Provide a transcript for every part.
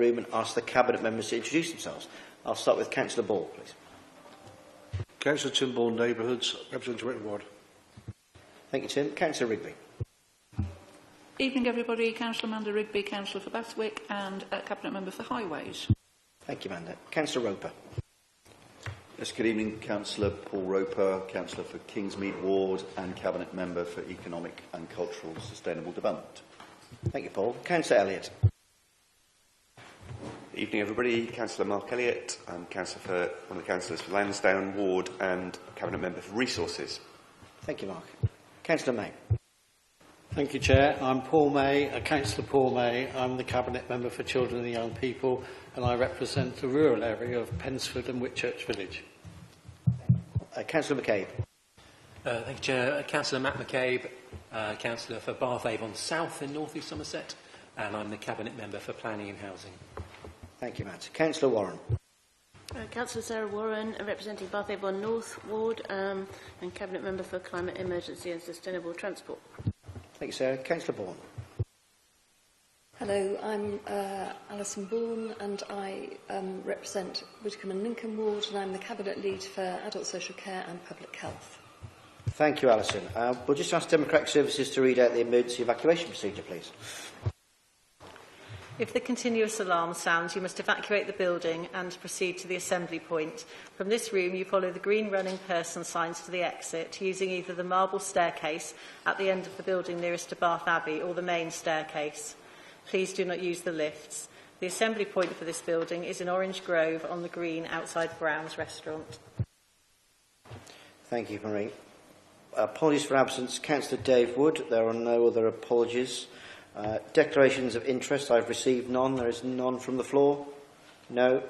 agreement, ask the Cabinet members to introduce themselves. I'll start with Councillor Ball, please. Councillor Timborne Neighbourhoods, representing Whitton Ward. Thank you, Tim. Councillor Rigby. Evening, everybody. Councillor Amanda Rigby, Councillor for Bathwick and Cabinet Member for Highways. Thank you, Amanda. Councillor Roper. Yes, good evening. Councillor Paul Roper, Councillor for Kingsmead Ward and Cabinet Member for Economic and Cultural Sustainable Development. Thank you, Paul. Councillor Elliott. Evening, everybody. Councillor Mark Elliott. I'm Councillor for one of the councillors for Lansdowne Ward and Cabinet Member for Resources. Thank you, Mark. Councillor May. Thank you, Chair. I'm Paul May, Councillor Paul May. I'm the Cabinet Member for Children and Young People, and I represent the rural area of Pensford and Whitchurch Village. Councillor McCabe. Thank you, Chair. Councillor Matt McCabe, Councillor for Bath Avon South in North East Somerset, and I'm the Cabinet Member for Planning and Housing. Thank you, Matt. Councillor Warren. Councillor Sarah Warren, representing Bath Avon North Ward and Cabinet Member for Climate Emergency and Sustainable Transport. Thank you, Sarah. Councillor Bourne. Hello, I'm Alison Bourne and I represent Whitcomb and Lincoln Ward, and I'm the Cabinet Lead for Adult Social Care and Public Health. Thank you, Alison. We'll just ask Democratic Services to read out the emergency evacuation procedure, please. If the continuous alarm sounds, you must evacuate the building and proceed to the assembly point. From this room, you follow the green running person signs to the exit, using either the marble staircase at the end of the building nearest to Bath Abbey or the main staircase. Please do not use the lifts. The assembly point for this building is in Orange Grove on the green outside Brown's Restaurant. Thank you, Marie. Apologies for absence. Councillor Dave Wood. There are no other apologies. Declarations of interest, I've received none. There is none from the floor. No.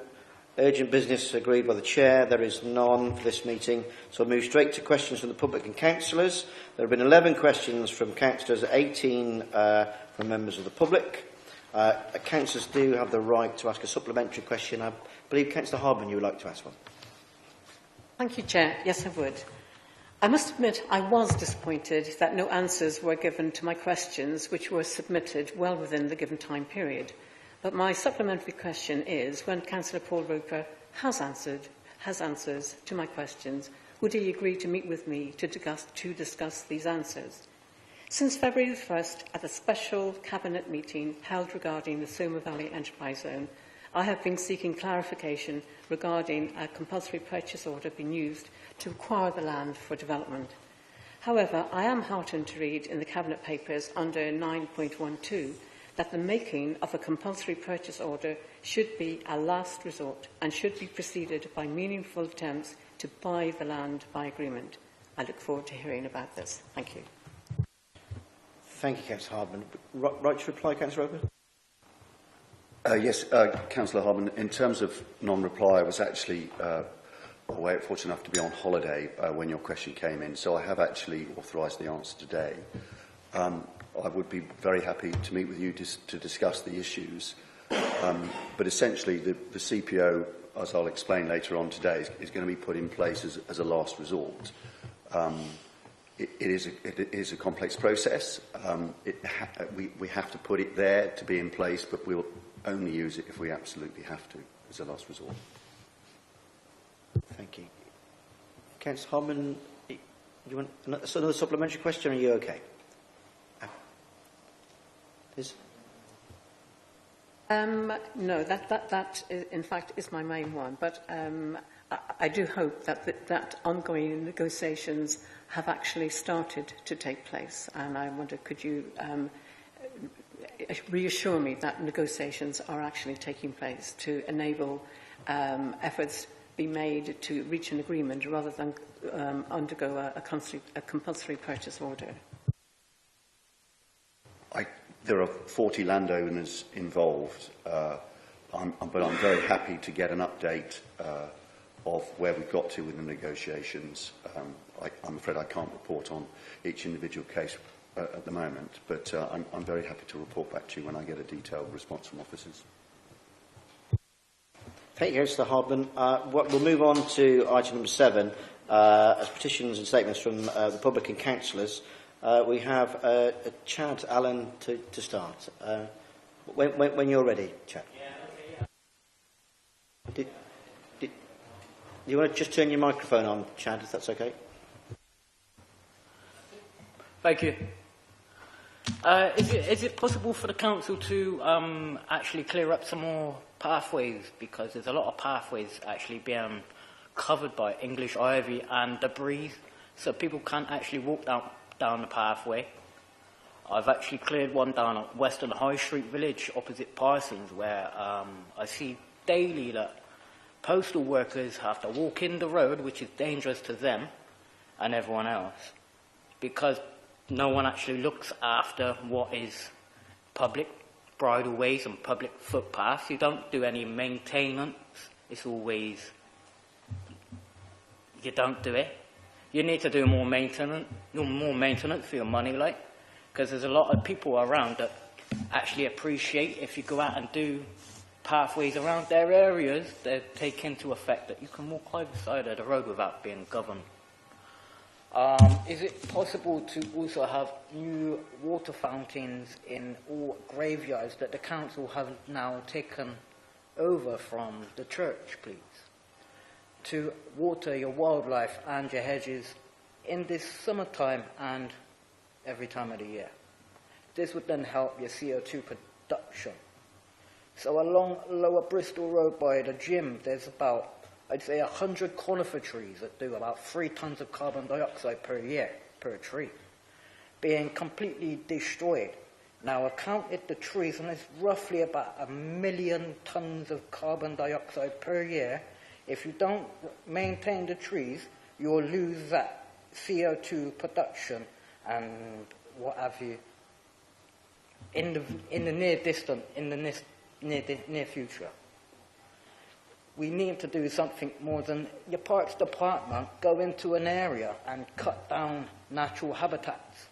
Urgent business agreed by the Chair. There is none for this meeting. So I'll move straight to questions from the public and councillors. There have been 11 questions from councillors, 18 from members of the public. Councillors do have the right to ask a supplementary question. I believe, Councillor Hardman, you would like to ask one. Thank you, Chair. Yes, I would. I must admit I was disappointed that no answers were given to my questions, which were submitted well within the given time period. But my supplementary question is, when Councillor Paul Roper has answers to my questions, would he agree to meet with me to discuss these answers? Since February the 1st, at a special Cabinet meeting held regarding the Somer Valley Enterprise Zone, I have been seeking clarification regarding a compulsory purchase order being used to acquire the land for development. However, I am heartened to read in the Cabinet papers under 9.12 that the making of a compulsory purchase order should be a last resort and should be preceded by meaningful attempts to buy the land by agreement. I look forward to hearing about this. Thank you. Thank you, Councillor Hardman. Right to reply, Councillor Roper? Yes, Councillor Hardman, in terms of non-reply, I was actually fortunate enough to be on holiday when your question came in, so I have actually authorised the answer today. I would be very happy to meet with you to discuss the issues, but essentially the CPO, as I'll explain later on today, is going to be put in place as a last resort. It is a complex process. We have to put it there to be in place, but we'll only use it if we absolutely have to as a last resort. Thank you. Councillor Hardman, you want another supplementary question, or are you okay? Liz? No, that is, in fact, is my main one. But I do hope that ongoing negotiations have actually started to take place. And I wonder, could you reassure me that negotiations are actually taking place to enable efforts be made to reach an agreement rather than undergo a compulsory purchase order? There are 40 landowners involved, but I'm very happy to get an update of where we've got to with the negotiations. I'm afraid I can't report on each individual case at the moment, but I'm very happy to report back to you when I get a detailed response from officers. Thank you, Councillor Hardman. We'll move on to item number 7, as petitions and statements from the public and councillors. We have Chad Allen to start. When you're ready, Chad. Do you want to just turn your microphone on, Chad, if that's okay? Thank you. Is it possible for the council to actually clear up some more pathways, because there's a lot of pathways actually being covered by English ivy and debris, so people can't actually walk down the pathway. I've actually cleared one down at Western High Street Village opposite Parsons, where I see daily that postal workers have to walk in the road, which is dangerous to them and everyone else, because no one actually looks after what is public bridleways and public footpaths. You don't do any maintenance. It's always, you don't do it. You need to do more maintenance for your money, like, because there's a lot of people around that actually appreciate if you go out and do pathways around their areas. They take into effect that you can walk either side of the road without being governed. Is it possible to also have new water fountains in all graveyards that the council have now taken over from the church, please, to water your wildlife and your hedges in this summertime and every time of the year? This would then help your CO2 production. So along Lower Bristol Road by the gym, there's about, I'd say, 100 conifer trees that do about 3 tons of carbon dioxide per year, per tree, being completely destroyed. Now, I've counted the trees, and there's roughly about 1 million tons of carbon dioxide per year. If you don't maintain the trees, you'll lose that CO2 production and what have you in the near future. We need to do something more than your parks department go into an area and cut down natural habitats.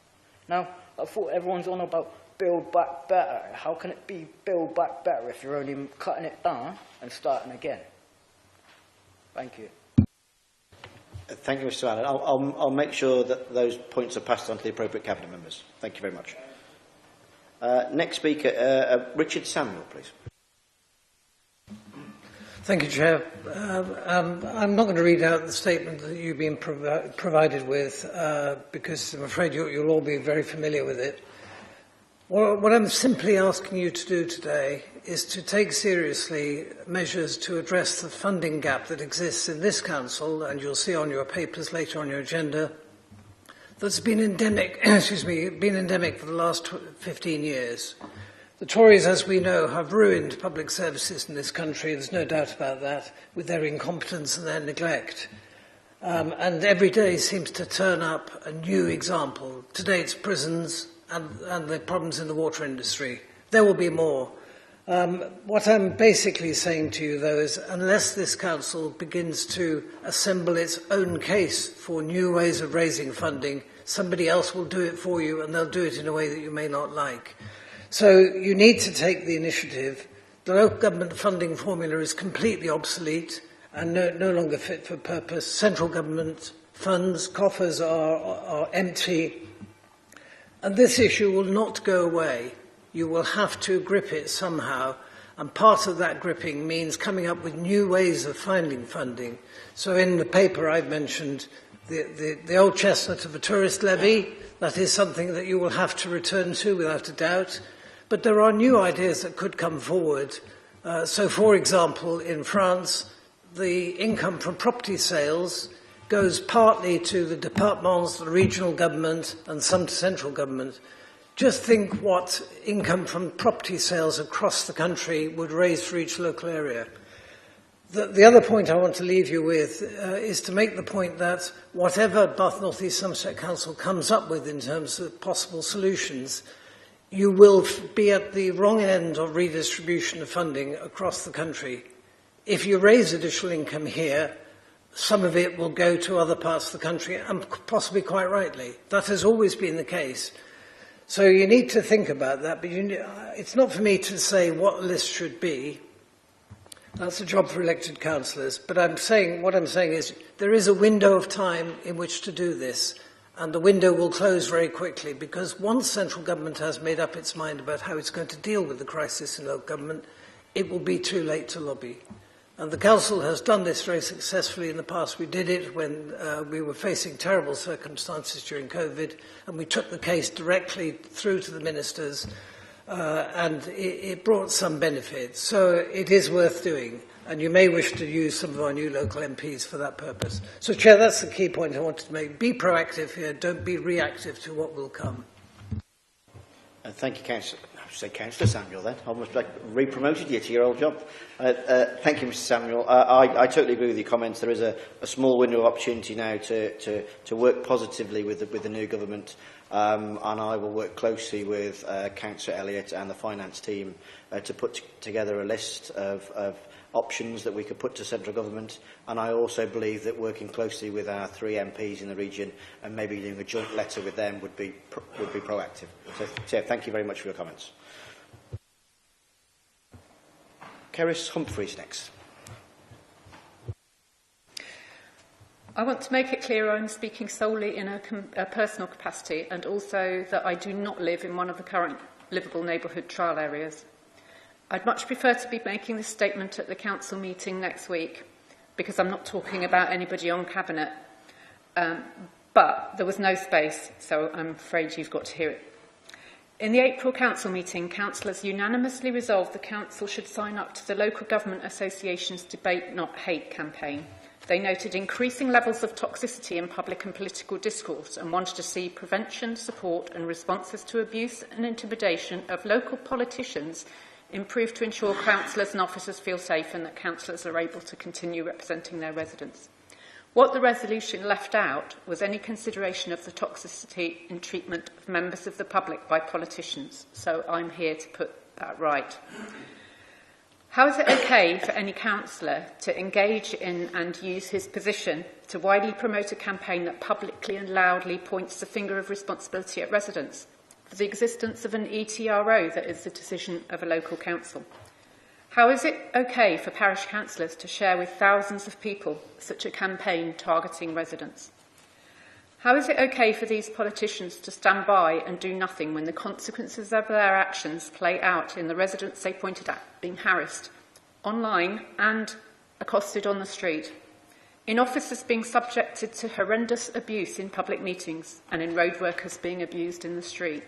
Now, I thought everyone's on about build back better. How can it be build back better if you're only cutting it down and starting again? Thank you. Thank you, Mr. Allen. I'll make sure that those points are passed on to the appropriate cabinet members. Thank you very much. Next speaker, Richard Samuel, please. Thank you, Chair. I'm not going to read out the statement that you've been provided with because I'm afraid you'll all be very familiar with it. What I'm simply asking you to do today is to take seriously measures to address the funding gap that exists in this council, and you'll see on your papers later on your agenda, that's been endemic, been endemic for the last 15 years. The Tories, as we know, have ruined public services in this country, there's no doubt about that, with their incompetence and their neglect. And every day seems to turn up a new example. Today it's prisons and the problems in the water industry. There will be more. What I'm basically saying to you, though, is unless this council begins to assemble its own case for new ways of raising funding, somebody else will do it for you, and they'll do it in a way that you may not like. So you need to take the initiative. The local government funding formula is completely obsolete and no longer fit for purpose. Central government funds, coffers are empty. And this issue will not go away. You will have to grip it somehow. And part of that gripping means coming up with new ways of finding funding. So in the paper I've mentioned the old chestnut of a tourist levy. That is something that you will have to return to without a doubt. But there are new ideas that could come forward. So, for example, in France, the income from property sales goes partly to the departments, the regional government, and some to central government. Just think what income from property sales across the country would raise for each local area. The other point I want to leave you with is to make the point that whatever Bath North East Somerset Council comes up with in terms of possible solutions, you will be at the wrong end of redistribution of funding across the country. If you raise additional income here, some of it will go to other parts of the country, and possibly quite rightly. That has always been the case. So you need to think about that, but it's not for me to say what the list should be. That's a job for elected councillors. But what I'm saying is there is a window of time in which to do this, and the window will close very quickly, because once central government has made up its mind about how it's going to deal with the crisis in local government, it will be too late to lobby. And the Council has done this very successfully in the past. We did it when we were facing terrible circumstances during COVID, and we took the case directly through to the ministers, and it brought some benefit. So it is worth doing, and you may wish to use some of our new local MPs for that purpose. So, Chair, that's the key point I wanted to make. Be proactive here, don't be reactive to what will come. Thank you, Councillor. I should say Councillor Samuel then. I almost like re-promoted you to your old job. Thank you, Mr Samuel. I totally agree with your comments. There is a small window of opportunity now to work positively with the new government, and I will work closely with Councillor Elliott and the finance team to put together a list of options that we could put to central government, and I also believe that working closely with our 3 MPs in the region and maybe doing a joint letter with them would be proactive. So thank you very much for your comments. Cerys Humphreys next. I want to make it clear I'm speaking solely in a personal capacity, and also that I do not live in one of the current livable neighbourhood trial areas. I'd much prefer to be making this statement at the council meeting next week, because I'm not talking about anybody on Cabinet. But there was no space, so I'm afraid you've got to hear it. In the April council meeting, councillors unanimously resolved the council should sign up to the Local Government Association's Debate Not Hate campaign. They noted increasing levels of toxicity in public and political discourse and wanted to see prevention, support and responses to abuse and intimidation of local politicians improved to ensure councillors and officers feel safe and that councillors are able to continue representing their residents. What the resolution left out was any consideration of the toxicity in treatment of members of the public by politicians, so I'm here to put that right. How is it okay for any councillor to engage in and use his position to widely promote a campaign that publicly and loudly points the finger of responsibility at residents for the existence of an ETRO that is the decision of a local council? How is it okay for parish councillors to share with thousands of people such a campaign targeting residents? How is it okay for these politicians to stand by and do nothing when the consequences of their actions play out in the residents they pointed at being harassed online and accosted on the street, in officers being subjected to horrendous abuse in public meetings and in road workers being abused in the street?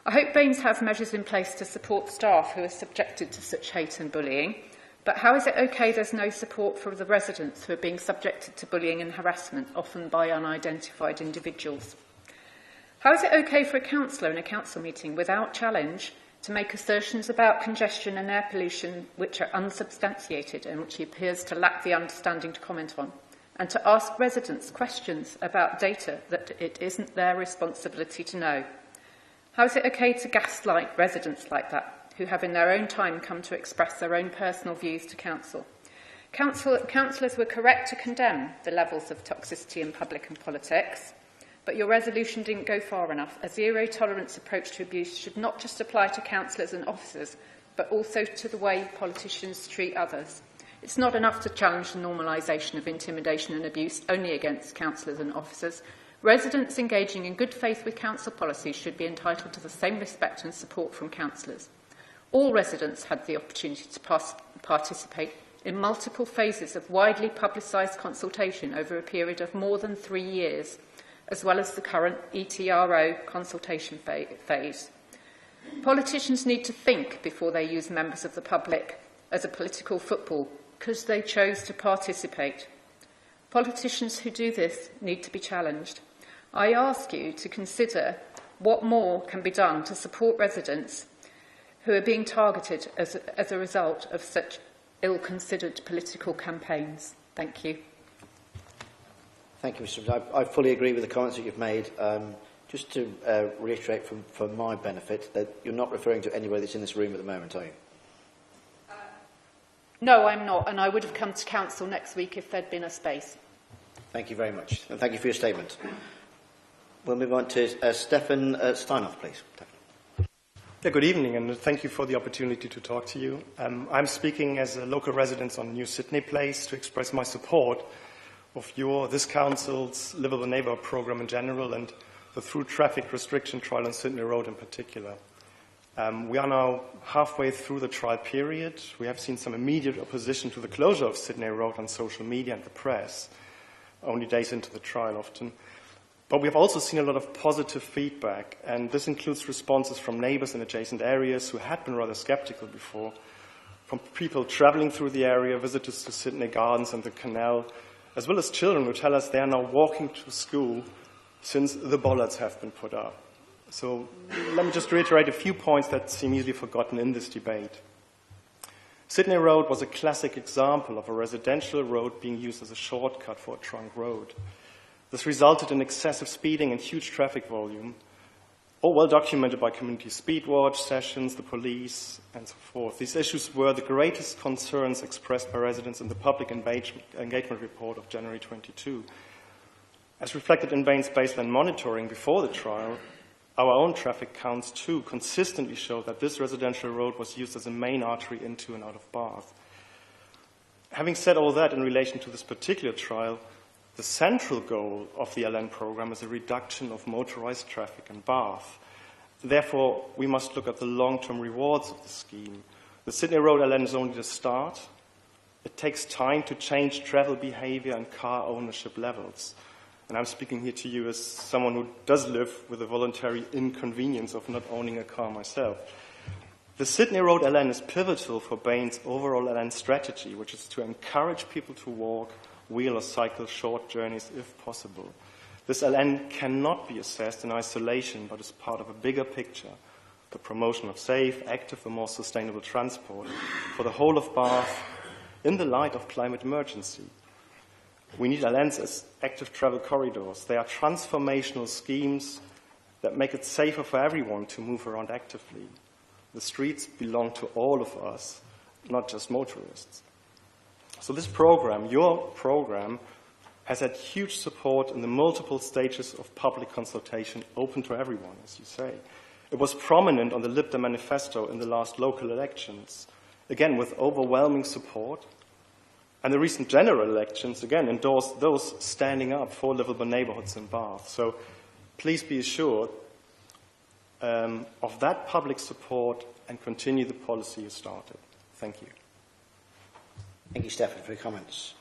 I hope Baines has measures in place to support staff who are subjected to such hate and bullying, but how is it okay there's no support for the residents who are being subjected to bullying and harassment, often by unidentified individuals? How is it okay for a councillor in a council meeting without challenge to make assertions about congestion and air pollution which are unsubstantiated and which he appears to lack the understanding to comment on, and to ask residents questions about data that it isn't their responsibility to know? How is it okay to gaslight residents like that, who have in their own time come to express their own personal views to council? Councillors were correct to condemn the levels of toxicity in public and politics, but your resolution didn't go far enough. A zero-tolerance approach to abuse should not just apply to councillors and officers, but also to the way politicians treat others. It's not enough to challenge the normalisation of intimidation and abuse only against councillors and officers. Residents engaging in good faith with council policies should be entitled to the same respect and support from councillors. All residents had the opportunity to participate in multiple phases of widely publicised consultation over a period of more than 3 years, as well as the current ETRO consultation phase. Politicians need to think before they use members of the public as a political football because they chose to participate. Politicians who do this need to be challenged. I ask you to consider what more can be done to support residents who are being targeted as a result of such ill-considered political campaigns. Thank you. Thank you, Mr. President. I fully agree with the comments that you've made. Just to reiterate for my benefit, that you're not referring to anybody that's in this room at the moment, are you? No, I'm not, and I would have come to council next week if there'd been a space. Thank you very much, and thank you for your statement. We'll move on to Stefan Steinhoff, please. Yeah, good evening, and thank you for the opportunity to talk to you. I'm speaking as a local resident on New Sydney Place to express my support of this council's Livable Neighbourhood programme in general and the through traffic restriction trial on Sydney Road in particular. We are now halfway through the trial period. We have seen some immediate opposition to the closure of Sydney Road on social media and the press, only days into the trial often. But we have also seen a lot of positive feedback, and this includes responses from neighbours in adjacent areas who had been rather sceptical before, from people travelling through the area, visitors to Sydney Gardens and the canal, as well as children who tell us they are now walking to school since the bollards have been put up. So let me just reiterate a few points that seem easily forgotten in this debate. Sydney Road was a classic example of a residential road being used as a shortcut for a trunk road. This resulted in excessive speeding and huge traffic volume, all well documented by community speed watch sessions, the police, and so forth. These issues were the greatest concerns expressed by residents in the public engagement report of January 22. As reflected in Bain's baseline monitoring before the trial, our own traffic counts too consistently show that this residential road was used as a main artery into and out of Bath. Having said all that in relation to this particular trial, the central goal of the LN program is a reduction of motorized traffic in Bath. Therefore, we must look at the long-term rewards of the scheme. The Sydney Road LN is only the start. It takes time to change travel behavior and car ownership levels. And I'm speaking here to you as someone who does live with the voluntary inconvenience of not owning a car myself. The Sydney Road LN is pivotal for Bain's overall LN strategy, which is to encourage people to walk, wheel or cycle short journeys if possible. This LN cannot be assessed in isolation, but is part of a bigger picture, the promotion of safe, active and more sustainable transport for the whole of Bath in the light of climate emergency. We need LNs as active travel corridors. They are transformational schemes that make it safer for everyone to move around actively. The streets belong to all of us, not just motorists. So this program, your program, has had huge support in the multiple stages of public consultation open to everyone, as you say. It was prominent on the Lib Dem manifesto in the last local elections, again with overwhelming support. And the recent general elections, again, endorsed those standing up for livable neighbourhoods in Bath. So please be assured of that public support and continue the policy you started. Thank you. Thank you, Stefan, for your comments.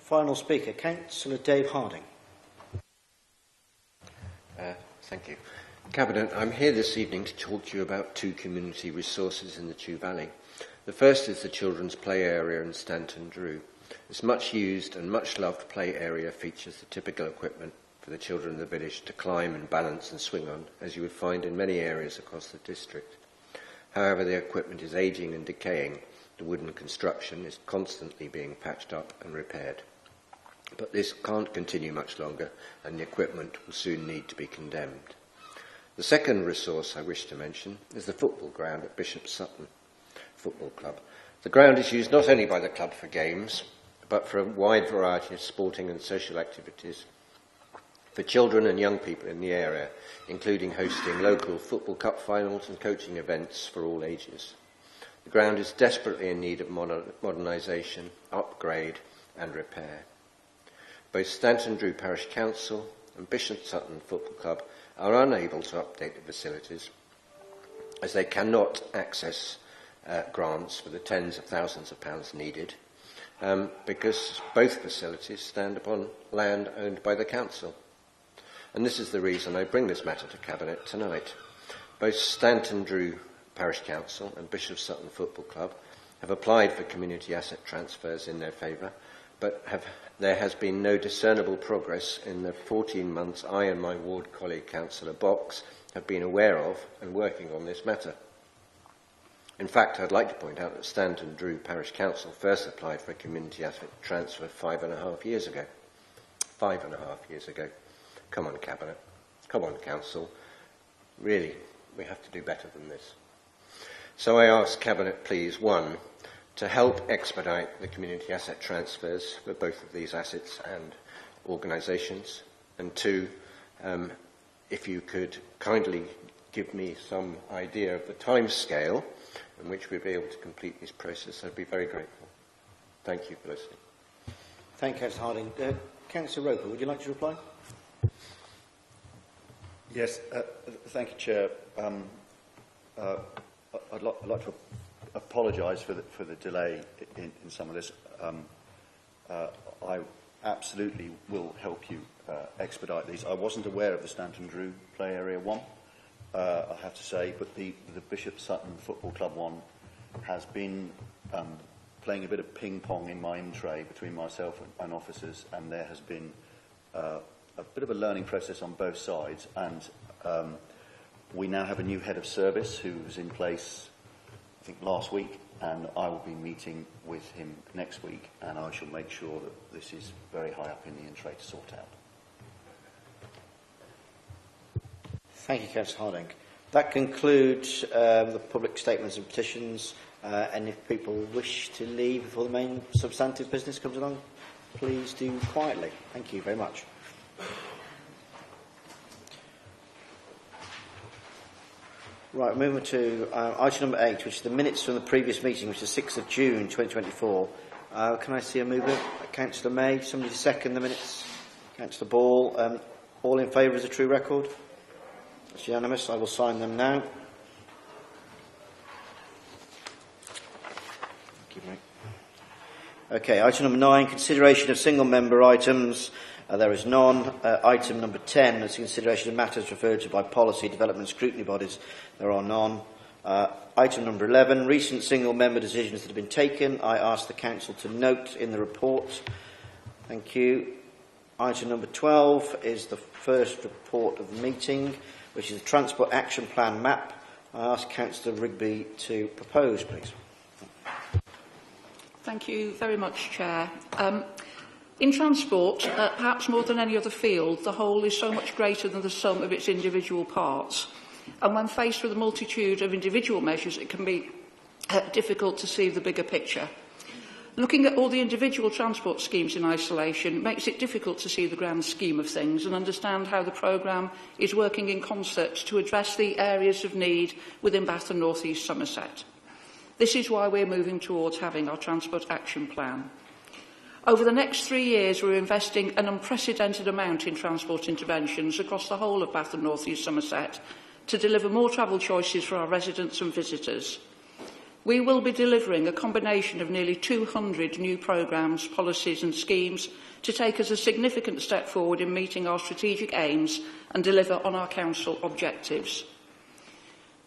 Final speaker, Councillor Dave Harding. Thank you. Cabinet, I'm here this evening to talk to you about two community resources in the Chew Valley. The first is the children's play area in Stanton Drew. This much used and much loved play area features the typical equipment for the children of the village to climb and balance and swing on, as you would find in many areas across the district. However, the equipment is ageing and decaying. The wooden construction is constantly being patched up and repaired. But this can't continue much longer, and the equipment will soon need to be condemned. The second resource I wish to mention is the football ground at Bishop Sutton Football Club. The ground is used not only by the club for games, but for a wide variety of sporting and social activities for children and young people in the area, including hosting local football cup finals and coaching events for all ages. The ground is desperately in need of modernisation, upgrade and repair. Both Stanton Drew Parish Council and Bishop Sutton Football Club are unable to update the facilities as they cannot access grants for the tens of thousands of pounds needed because both facilities stand upon land owned by the council. And this is the reason I bring this matter to Cabinet tonight. Both Stanton Drew Parish Council and Bishop Sutton Football Club have applied for community asset transfers in their favour, but there has been no discernible progress in the 14 months I and my ward colleague Councillor Box have been aware of and working on this matter. In fact, I'd like to point out that Stanton Drew Parish Council first applied for a community asset transfer 5.5 years ago. 5.5 years ago. Come on, Cabinet. Come on, Council. Really, we have to do better than this. So I ask Cabinet, please, one, to help expedite the community asset transfers for both of these assets and organisations, and two, if you could kindly give me some idea of the time scale in which we'll be able to complete this process, I'd be very grateful. Thank you for listening. Thank you, Councillor Harding. Councillor Roper, would you like to reply? Yes, thank you, Chair. I'd like to apologise for the delay in some of this. I absolutely will help you expedite these. I wasn't aware of the Stanton Drew Play Area 1, I have to say, but the Bishop Sutton Football Club 1 has been playing a bit of ping-pong in my in-tray between myself and officers, and there has been a bit of a learning process on both sides, and we now have a new head of service who was in place, I think, last week, and I will be meeting with him next week, and I shall make sure that this is very high up in the in-tray to sort out. Thank you, Councillor Harding. That concludes the public statements and petitions, and if people wish to leave before the main substantive business comes along, please do quietly. Thank you very much. Right, moving to item number 8, which is the minutes from the previous meeting, which is 6th of June 2024. Can I see a mover? Councillor May, somebody to second the minutes? Councillor Ball. All in favour is a true record? It's unanimous. I will sign them now. Thank you, mate. Okay, item number 9, consideration of single member items. There is none. Item number 10 is consideration of matters referred to by policy, development, scrutiny bodies. There are none. Item number 11, recent single member decisions that have been taken. I ask the Council to note in the report. Thank you. Item number 12 is the first report of the meeting, which is the Transport Action Plan map. I ask Councillor Rigby to propose, please. Thank you very much, Chair. In transport, perhaps more than any other field, the whole is so much greater than the sum of its individual parts. And when faced with a multitude of individual measures, it can be difficult to see the bigger picture. Looking at all the individual transport schemes in isolation makes it difficult to see the grand scheme of things and understand how the programme is working in concert to address the areas of need within Bath and North East Somerset. This is why we're moving towards having our Transport Action Plan. Over the next 3 years, we're investing an unprecedented amount in transport interventions across the whole of Bath and North East Somerset to deliver more travel choices for our residents and visitors. We will be delivering a combination of nearly 200 new programmes, policies and schemes to take us a significant step forward in meeting our strategic aims and deliver on our Council objectives.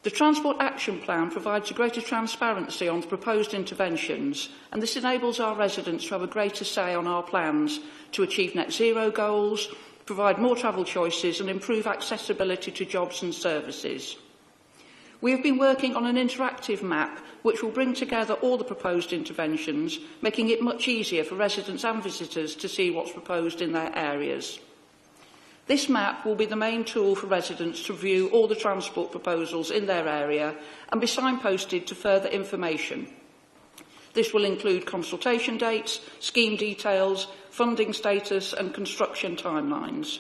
The Transport Action Plan provides a greater transparency on the proposed interventions, and this enables our residents to have a greater say on our plans to achieve net zero goals, provide more travel choices and improve accessibility to jobs and services. We have been working on an interactive map which will bring together all the proposed interventions, making it much easier for residents and visitors to see what's proposed in their areas. This map will be the main tool for residents to view all the transport proposals in their area and be signposted to further information. This will include consultation dates, scheme details, funding status and construction timelines.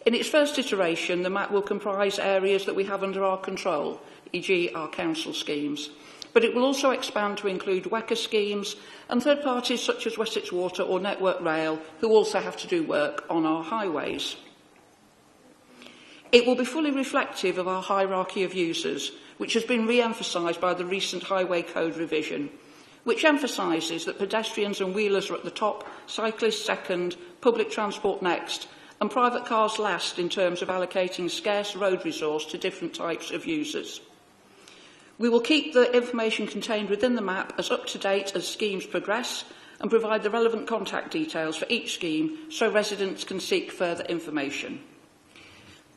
In its first iteration, the map will comprise areas that we have under our control, e.g. our council schemes, but it will also expand to include WECA schemes and third parties such as Wessex Water or Network Rail, who also have to do work on our highways. It will be fully reflective of our hierarchy of users, which has been re-emphasised by the recent Highway Code revision, which emphasises that pedestrians and wheelers are at the top, cyclists second, public transport next, and private cars last in terms of allocating scarce road resource to different types of users. We will keep the information contained within the map as up-to-date as schemes progress and provide the relevant contact details for each scheme so residents can seek further information.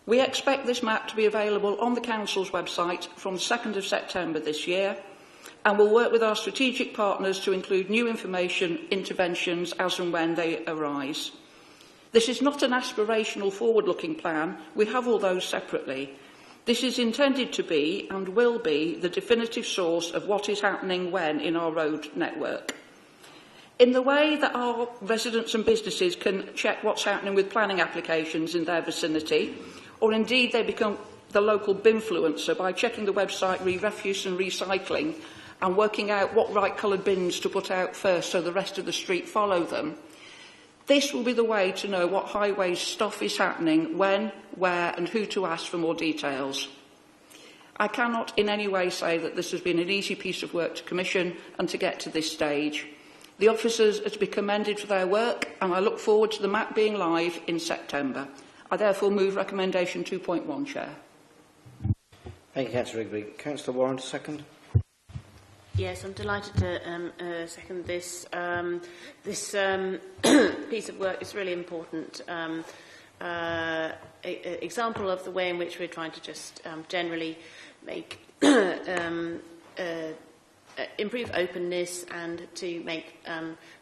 We expect this map to be available on the Council's website from the 2nd of September this year, and will work with our strategic partners to include new information interventions as and when they arise. This is not an aspirational forward-looking plan. We have all those separately. This is intended to be and will be the definitive source of what is happening when in our road network. In the way that our residents and businesses can check what's happening with planning applications in their vicinity, or indeed they become the local binfluencer by checking the website Refuse and Recycling and working out what right-coloured bins to put out first so the rest of the street follow them. This will be the way to know what highways stuff is happening, when, where and who to ask for more details. I cannot in any way say that this has been an easy piece of work to commission and to get to this stage. The officers are to be commended for their work, and I look forward to the map being live in September. I therefore move recommendation 2.1, Chair. Thank you, Councillor Rigby. Councillor Warren, second. Yes, I'm delighted to second this. This piece of work is really important. Example of the way in which we're trying to just generally make improve openness and to make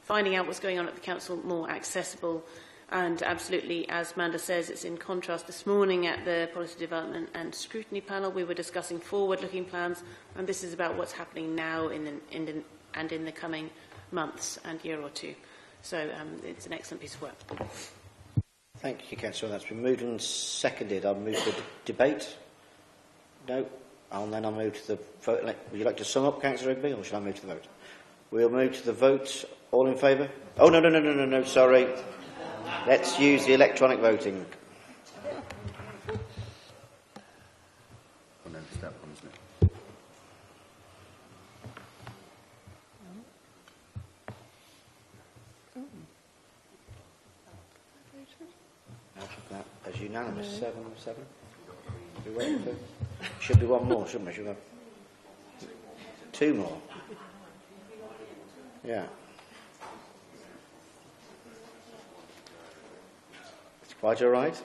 finding out what's going on at the council more accessible. And absolutely, as Amanda says, it's in contrast. This morning at the Policy Development and Scrutiny panel, we were discussing forward-looking plans, and this is about what's happening now in the coming months and year or two. So it's an excellent piece of work. Thank you, Councillor. That's been moved and seconded. I'll move to the debate. No? And then I'll move to the vote. Would you like to sum up, Councillor Rigby, or shall I move to the vote? We'll move to the vote. All in favour? Oh, no, sorry. Let's use the electronic voting. Oh, no, it's that one, isn't it? Out of that, as unanimous, 7. We wait for. Should be one more, shouldn't we? Should we have 2 more? Yeah. It's quite all right.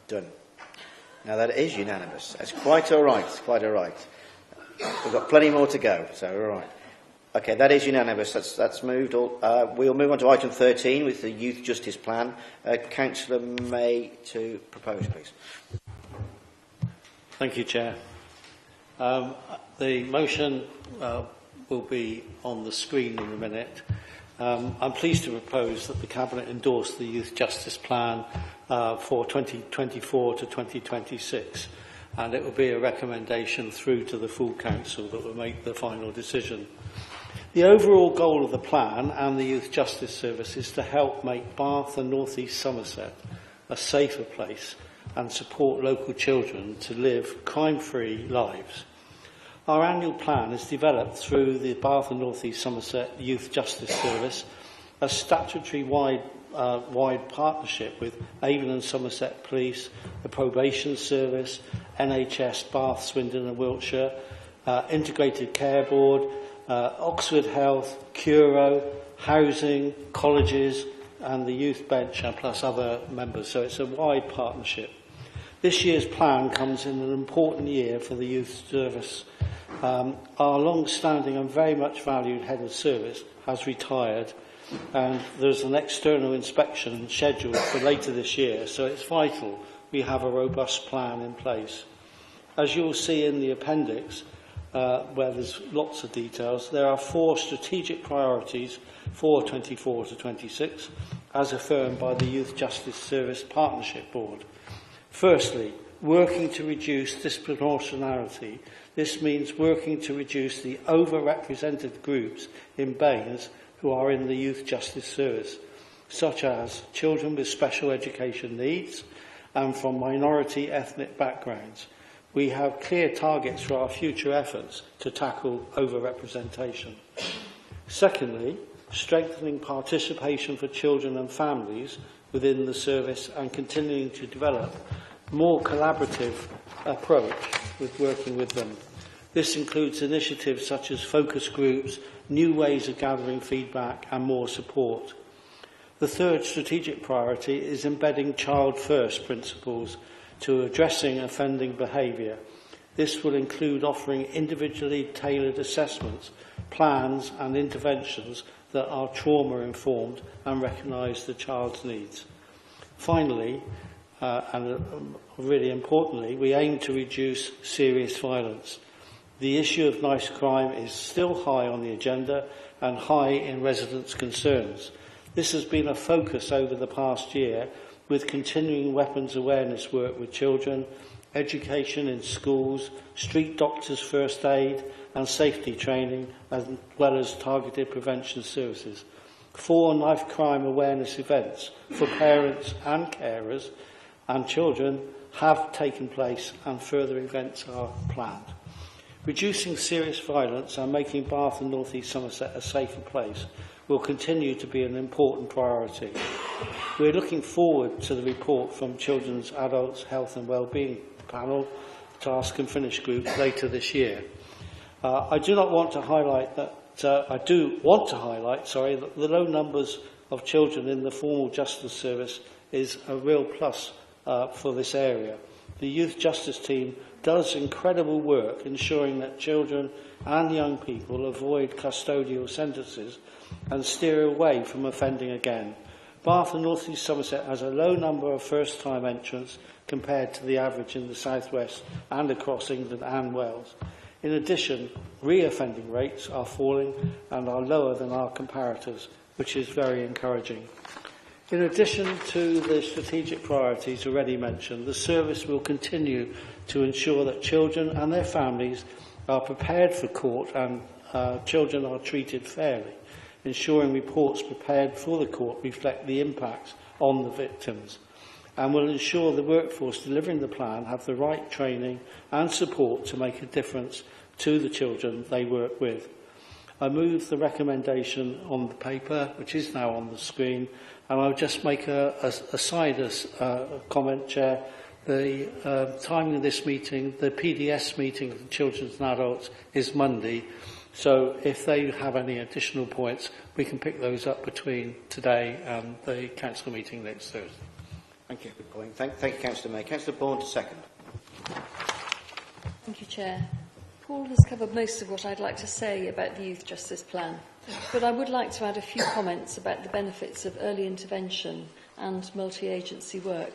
Done. Now that is unanimous. That's quite all right. Quite all right. We've got plenty more to go, so all right. Okay, that is unanimous. That's moved. We'll move on to item 13 with the Youth Justice Plan. Councillor May to propose, please. Thank you, Chair. The motion will be on the screen in a minute. I'm pleased to propose that the Cabinet endorse the Youth Justice Plan for 2024 to 2026, and it will be a recommendation through to the full Council that will make the final decision. The overall goal of the plan and the Youth Justice Service is to help make Bath and North East Somerset a safer place and support local children to live crime-free lives. Our annual plan is developed through the Bath and North East Somerset Youth Justice Service, a statutory-wide partnership with Avon and Somerset Police, the Probation Service, NHS Bath, Swindon and Wiltshire, Integrated Care Board, Oxford Health, Curo, Housing, colleges and the Youth Bench, and plus other members. So it's a wide partnership. This year's plan comes in an important year for the Youth Service. Our long-standing and very much valued head of service has retired, and there's an external inspection scheduled for later this year, so it's vital we have a robust plan in place. As you'll see in the appendix, where there's lots of details, there are 4 strategic priorities for 24 to 26, as affirmed by the Youth Justice Service Partnership Board. Firstly, working to reduce disproportionality. This means working to reduce the overrepresented groups in BANES who are in the Youth Justice Service, such as children with special education needs and from minority ethnic backgrounds. We have clear targets for our future efforts to tackle overrepresentation. Secondly, strengthening participation for children and families within the service and continuing to develop more collaborative approach with working with them. This includes initiatives such as focus groups, new ways of gathering feedback and more support. The third strategic priority is embedding child-first principles to addressing offending behaviour. This will include offering individually tailored assessments, plans and interventions that are trauma-informed and recognise the child's needs. Finally, and really importantly, we aim to reduce serious violence. The issue of knife crime is still high on the agenda and high in residents' concerns. This has been a focus over the past year with continuing weapons awareness work with children, education in schools, street doctors' first aid and safety training, as well as targeted prevention services. 4 knife crime awareness events for parents and carers and children have taken place, and further events are planned. Reducing serious violence and making Bath and North East Somerset a safer place will continue to be an important priority. We're looking forward to the report from Children's Adults Health and Wellbeing Panel Task and Finish Group later this year. I do want to highlight that the low numbers of children in the formal justice service is a real plus for this area. The Youth Justice Team does incredible work ensuring that children and young people avoid custodial sentences and steer away from offending again. Bath and North East Somerset has a low number of first-time entrants compared to the average in the South West and across England and Wales. In addition, re-offending rates are falling and are lower than our comparators, which is very encouraging. In addition to the strategic priorities already mentioned, the service will continue to ensure that children and their families are prepared for court and children are treated fairly, ensuring reports prepared for the court reflect the impacts on the victims, and will ensure the workforce delivering the plan have the right training and support to make a difference to the children they work with. I move the recommendation on the paper, which is now on the screen, and I'll just make a side comment, Chair. The timing of this meeting, the PDS meeting of the Children's and Adults, is Monday. So if they have any additional points, we can pick those up between today and the council meeting next Thursday. Thank you. Good point. Thank you, Councillor May. Councillor Bourne to second. Thank you, Chair. Paul has covered most of what I'd like to say about the Youth Justice Plan, but I would like to add a few comments about the benefits of early intervention and multi-agency work.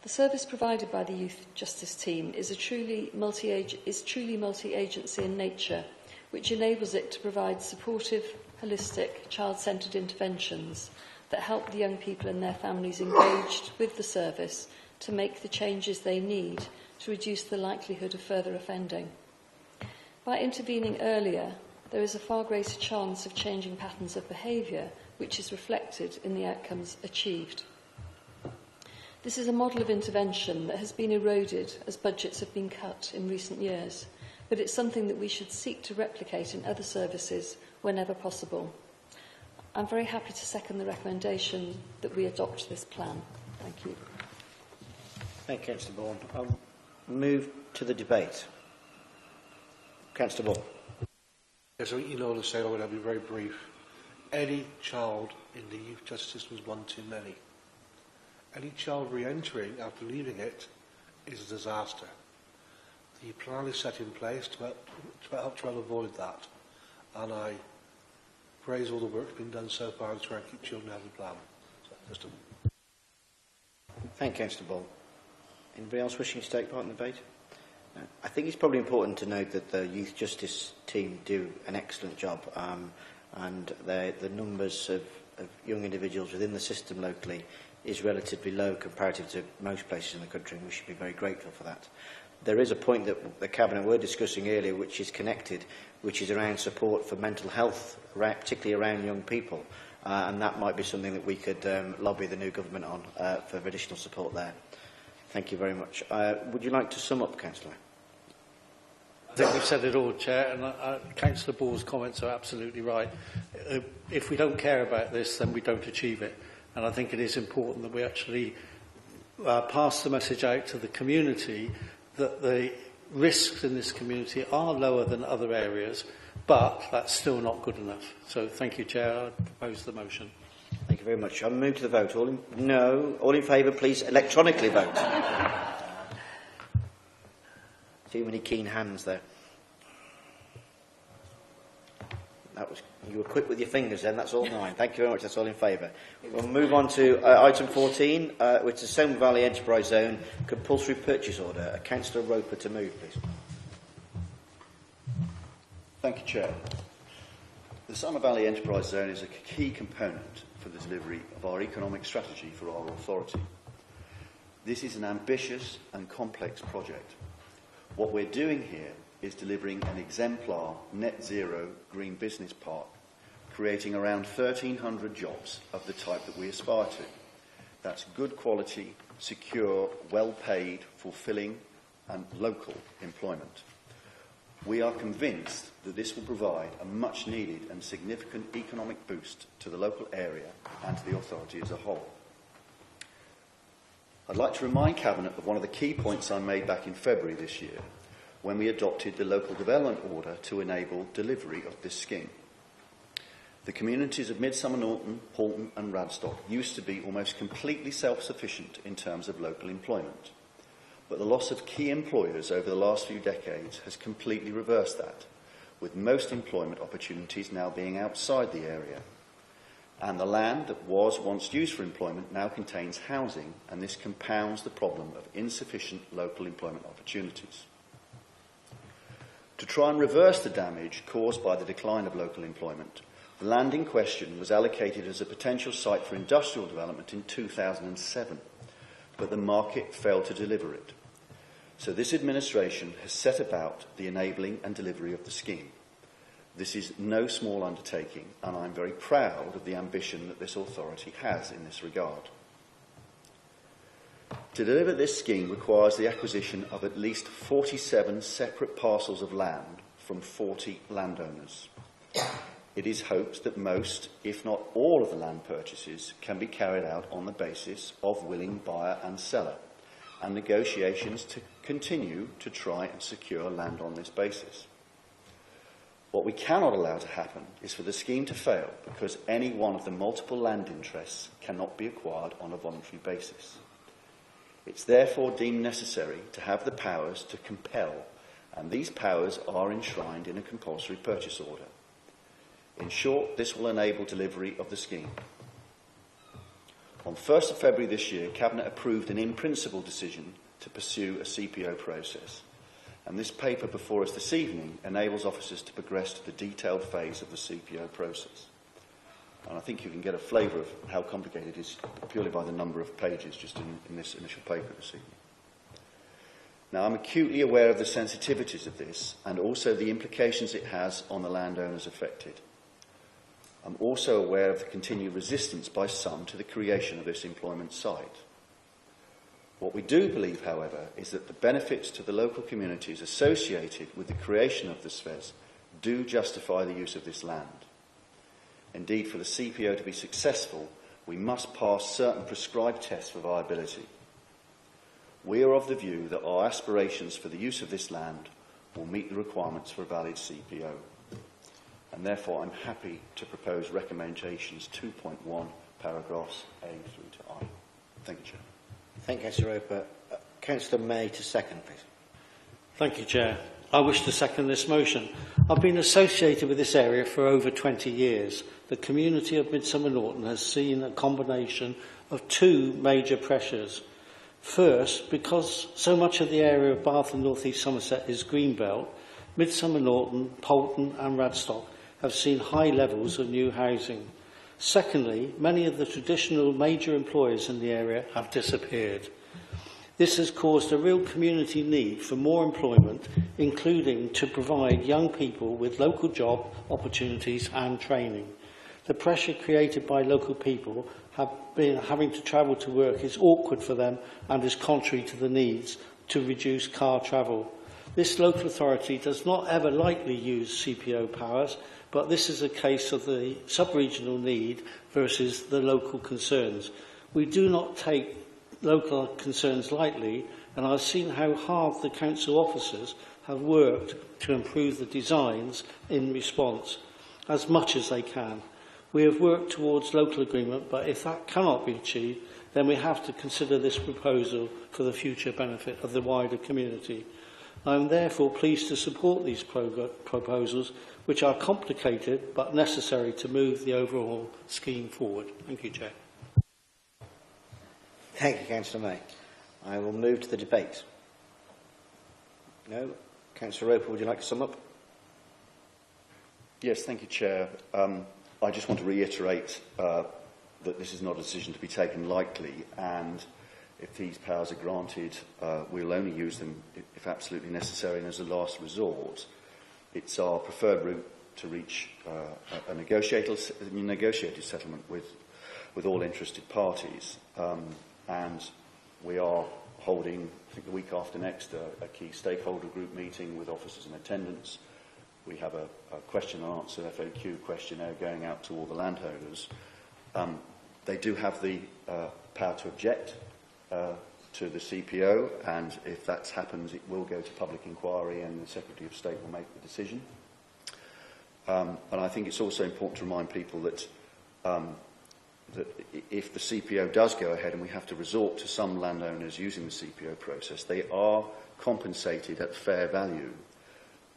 The service provided by the Youth Justice Team is truly multi-agency in nature, which enables it to provide supportive, holistic, child-centred interventions that help the young people and their families engaged with the service to make the changes they need to reduce the likelihood of further offending. By intervening earlier, there is a far greater chance of changing patterns of behaviour, which is reflected in the outcomes achieved. This is a model of intervention that has been eroded as budgets have been cut in recent years, but it's something that we should seek to replicate in other services whenever possible. I'm very happy to second the recommendation that we adopt this plan. Thank you. Thank you, Councillor Bourne. I'll move to the debate. Councillor Bourne. Yes, you know what I'm saying, I'll be very brief. Any child in the youth justice was one too many. Any child re-entering after leaving it is a disaster. The plan is set in place to help to avoid that, and I praise all the work that's been done so far to try and keep children out of the plan. So, Thank you, Councillor Bourne. Anybody else wishing to take part in the debate? I think it's probably important to note that the Youth Justice Team do an excellent job, and the numbers of young individuals within the system locally is relatively low comparative to most places in the country, and we should be very grateful for that. There is a point that the Cabinet were discussing earlier which is connected, which is around support for mental health, particularly around young people, and that might be something that we could lobby the new government on for additional support there. Thank you very much. Would you like to sum up, Councillor? I think we've said it all, Chair, and Councillor Ball's comments are absolutely right. If we don't care about this, then we don't achieve it. And I think it is important that we actually pass the message out to the community that the risks in this community are lower than other areas, but that's still not good enough. So thank you, Chair. I propose the motion. Thank you very much. I'll move to the vote. All in favour, please electronically vote. Too many keen hands there. You were quick with your fingers then, that's all 9. Thank you very much, that's all in favour. We'll move on to item 14, which is Somer Valley Enterprise Zone Compulsory Purchase Order. Councillor Roper to move, please. Thank you, Chair. The Somer Valley Enterprise Zone is a key component for the delivery of our economic strategy for our authority. This is an ambitious and complex project. What we're doing here is delivering an exemplar net zero green business park, creating around 1,300 jobs of the type that we aspire to. That's good quality, secure, well-paid, fulfilling and local employment. We are convinced that this will provide a much-needed and significant economic boost to the local area and to the authority as a whole. I'd like to remind Cabinet of one of the key points I made back in February this year, when we adopted the local development order to enable delivery of this scheme. The communities of Midsummer Norton, Halton and Radstock used to be almost completely self-sufficient in terms of local employment. But the loss of key employers over the last few decades has completely reversed that, with most employment opportunities now being outside the area. And the land that was once used for employment now contains housing, and this compounds the problem of insufficient local employment opportunities. To try and reverse the damage caused by the decline of local employment, the land in question was allocated as a potential site for industrial development in 2007, but the market failed to deliver it. So this administration has set about the enabling and delivery of the scheme. This is no small undertaking, and I'm very proud of the ambition that this authority has in this regard. To deliver this scheme requires the acquisition of at least 47 separate parcels of land from 40 landowners. It is hoped that most, if not all, of the land purchases can be carried out on the basis of willing buyer and seller, and negotiations to continue to try and secure land on this basis. What we cannot allow to happen is for the scheme to fail because any one of the multiple land interests cannot be acquired on a voluntary basis. It's therefore deemed necessary to have the powers to compel, and these powers are enshrined in a compulsory purchase order. In short, this will enable delivery of the scheme. On 1st of February this year, Cabinet approved an in-principle decision to pursue a CPO process, and this paper before us this evening enables officers to progress to the detailed phase of the CPO process. And I think you can get a flavour of how complicated it is purely by the number of pages just in this initial paper this evening. Now, I'm acutely aware of the sensitivities of this and also the implications it has on the landowners affected. I'm also aware of the continued resistance by some to the creation of this employment site. What we do believe, however, is that the benefits to the local communities associated with the creation of the SVES do justify the use of this land. Indeed, for the CPO to be successful, we must pass certain prescribed tests for viability. We are of the view that our aspirations for the use of this land will meet the requirements for a valid CPO. And therefore, I'm happy to propose recommendations 2.1, paragraphs A through to I. Thank you, Chair. Thank you, Councillor Roper. Councillor May to second, please. Thank you, Chair. I wish to second this motion. I've been associated with this area for over 20 years. The community of Midsummer Norton has seen a combination of two major pressures. First, because so much of the area of Bath and North East Somerset is greenbelt, Midsummer Norton, Poulton and Radstock have seen high levels of new housing. Secondly, many of the traditional major employers in the area have disappeared. This has caused a real community need for more employment, including to provide young people with local job opportunities and training. The pressure created by local people having to travel to work is awkward for them and is contrary to the needs to reduce car travel. This local authority does not ever lightly use CPO powers, but this is a case of the sub-regional need versus the local concerns. We do not take local concerns lightly, and I've seen how hard the council officers have worked to improve the designs in response as much as they can. We have worked towards local agreement, but if that cannot be achieved, then we have to consider this proposal for the future benefit of the wider community. I am therefore pleased to support these proposals, which are complicated but necessary to move the overall scheme forward. Thank you, Chair. Thank you, Councillor May. I will move to the debate. No? Councillor Roper, would you like to sum up? Yes, thank you, Chair. I just want to reiterate that this is not a decision to be taken lightly, and if these powers are granted, we'll only use them if absolutely necessary and as a last resort. It's our preferred route to reach a negotiated settlement with all interested parties. And we are holding, I think the week after next, a key stakeholder group meeting with officers in attendance. We have a question and answer FAQ questionnaire going out to all the landholders. They do have the power to object to the CPO, and if that happens, it will go to public inquiry and the Secretary of State will make the decision. And I think it's also important to remind people that if the CPO does go ahead and we have to resort to some landowners using the CPO process, they are compensated at fair value.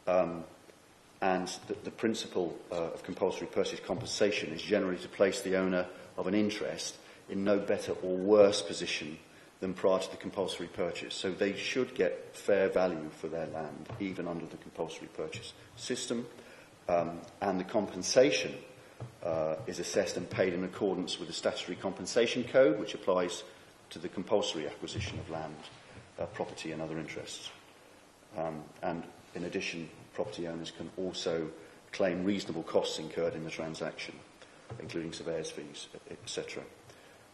And the principle of compulsory purchase compensation is generally to place the owner of an interest in no better or worse position than prior to the compulsory purchase. So they should get fair value for their land, even under the compulsory purchase system. And the compensation is assessed and paid in accordance with the Statutory Compensation Code, which applies to the compulsory acquisition of land, property and other interests. And in addition, property owners can also claim reasonable costs incurred in the transaction, including surveyor's fees, etc.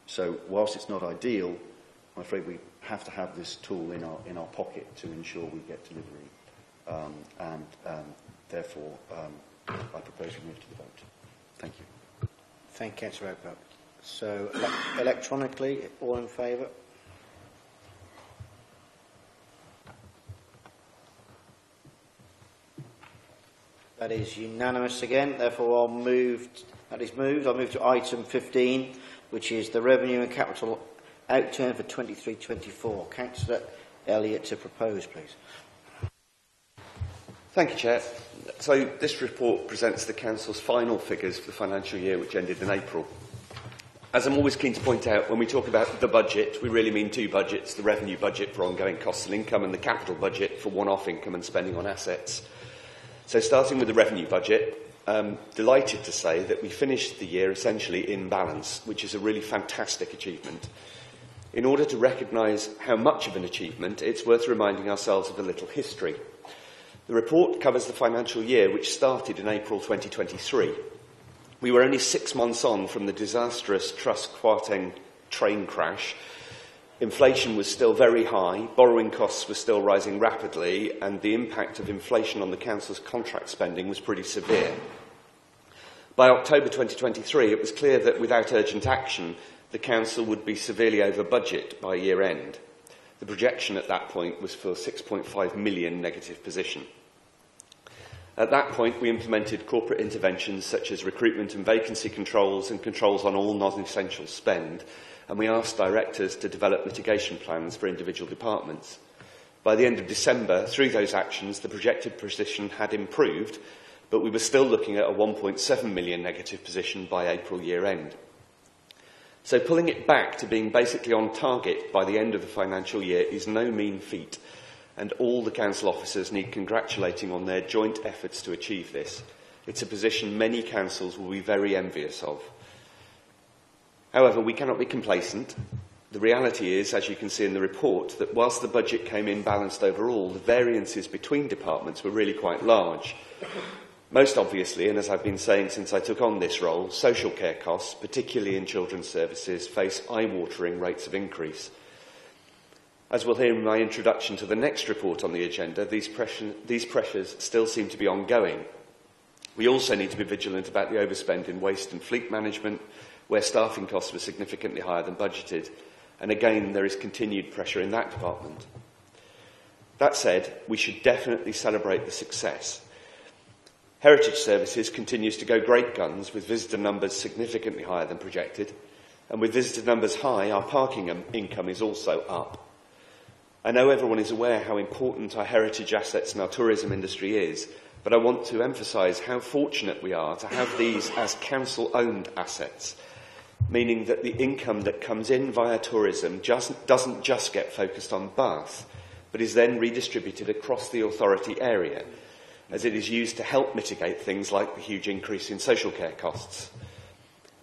So whilst it's not ideal, I'm afraid we have to have this tool in our pocket to ensure we get delivery. Therefore, I propose we move to the vote. Thank you. Thank you, Councillor Oakbrook. So, electronically, all in favour? That is unanimous again. Therefore, I'll move to item 15, which is the revenue and capital outturn for 23-24. Councillor Elliott to propose, please. Thank you, Chair. So this report presents the Council's final figures for the financial year which ended in April. As I'm always keen to point out, when we talk about the budget, we really mean two budgets, the revenue budget for ongoing costs and income and the capital budget for one-off income and spending on assets. So starting with the revenue budget, I'm delighted to say that we finished the year essentially in balance, which is a really fantastic achievement. In order to recognise how much of an achievement, it's worth reminding ourselves of a little history. The report covers the financial year which started in April 2023. We were only 6 months on from the disastrous Truss-Kwarteng train crash. Inflation was still very high, borrowing costs were still rising rapidly, and the impact of inflation on the Council's contract spending was pretty severe. By October 2023, it was clear that without urgent action, the Council would be severely over budget by year end. The projection at that point was for a 6.5 million negative position. At that point, we implemented corporate interventions such as recruitment and vacancy controls and controls on all non-essential spend, and we asked directors to develop mitigation plans for individual departments. By the end of December, through those actions, the projected position had improved, but we were still looking at a 1.7 million negative position by April year end. So pulling it back to being basically on target by the end of the financial year is no mean feat, and all the council officers need congratulating on their joint efforts to achieve this. It's a position many councils will be very envious of. However, we cannot be complacent. The reality is, as you can see in the report, that whilst the budget came in balanced overall, the variances between departments were really quite large. Most obviously, and as I've been saying since I took on this role, social care costs, particularly in children's services, face eye-watering rates of increase. As we'll hear in my introduction to the next report on the agenda, these pressures still seem to be ongoing. We also need to be vigilant about the overspend in waste and fleet management, where staffing costs were significantly higher than budgeted, and again there is continued pressure in that department. That said, we should definitely celebrate the success. Heritage Services continues to go great guns, with visitor numbers significantly higher than projected, and with visitor numbers high, our parking income is also up. I know everyone is aware how important our heritage assets and our tourism industry is, but I want to emphasise how fortunate we are to have these as council-owned assets, meaning that the income that comes in via tourism doesn't just get focused on Bath, but is then redistributed across the authority area, as it is used to help mitigate things like the huge increase in social care costs.